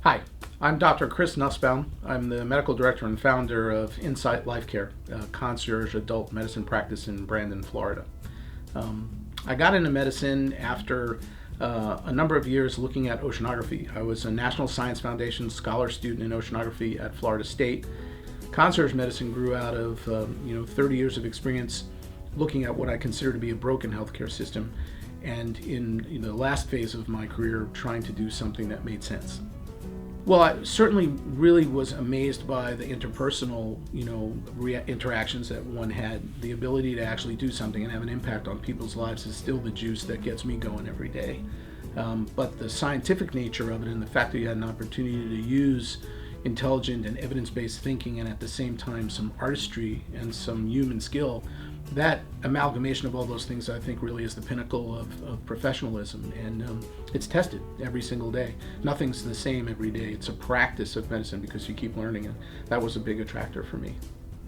Hi, I'm Dr. Chris Nussbaum. I'm the medical director and founder of Insight Life Care, a concierge adult medicine practice in Brandon, Florida. I got into medicine after a number of years looking at oceanography. I was a National Science Foundation scholar student in oceanography at Florida State. Concierge medicine grew out of 30 years of experience looking at what I consider to be a broken healthcare system, and in the last phase of my career trying to do something that made sense. Well, I certainly really was amazed by the interpersonal, interactions that one had. The ability to actually do something and have an impact on people's lives is still the juice that gets me going every day. But the scientific nature of it and the fact that you had an opportunity to use intelligent and evidence-based thinking and at the same time some artistry and some human skill, that amalgamation of all those things I think really is the pinnacle of professionalism, and it's tested every single day. Nothing's the same every day. It's a practice of medicine because you keep learning, and that was a big attractor for me.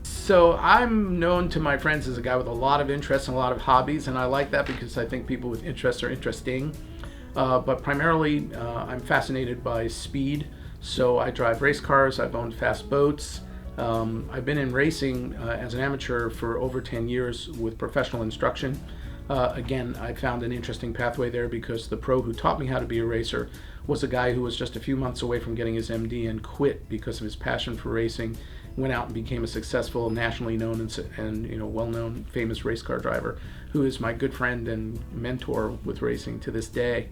So I'm known to my friends as a guy with a lot of interests and a lot of hobbies, and I like that because I think people with interests are interesting. But primarily I'm fascinated by speed, so I drive race cars, I've owned fast boats. I've been in racing as an amateur for over 10 years with professional instruction. Again, I found an interesting pathway there because the pro who taught me how to be a racer was a guy who was just a few months away from getting his MD and quit because of his passion for racing, went out and became a successful, nationally known and well-known, famous race car driver who is my good friend and mentor with racing to this day.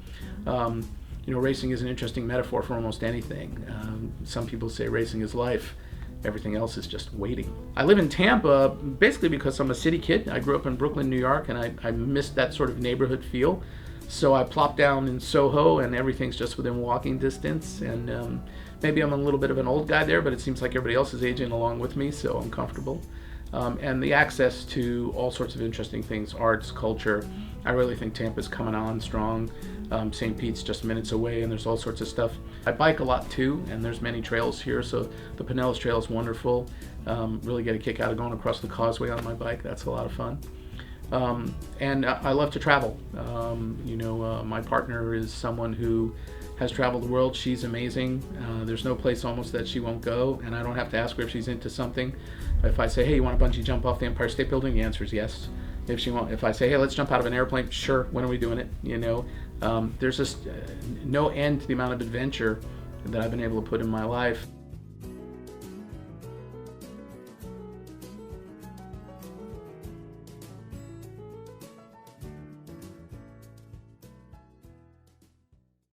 Racing is an interesting metaphor for almost anything. Some people say racing is life. Everything else is just waiting. I live in Tampa basically because I'm a city kid. I grew up in Brooklyn, New York, and I missed that sort of neighborhood feel. So I plopped down in Soho, and everything's just within walking distance. And maybe I'm a little bit of an old guy there, but it seems like everybody else is aging along with me, so I'm comfortable. And the access to all sorts of interesting things, arts, culture. I really think Tampa's coming on strong. St. Pete's just minutes away, and there's all sorts of stuff. I bike a lot too, and there's many trails here, so the Pinellas Trail is wonderful. Really get a kick out of going across the causeway on my bike. That's a lot of fun. And I love to travel. My partner is someone who has traveled the world. She's amazing. There's no place almost that she won't go, and I don't have to ask her if she's into something. If I say, hey, you want to bungee jump off the Empire State Building? The answer is yes. If I say, hey, let's jump out of an airplane, sure, when are we doing it? There's just no end to the amount of adventure that I've been able to put in my life.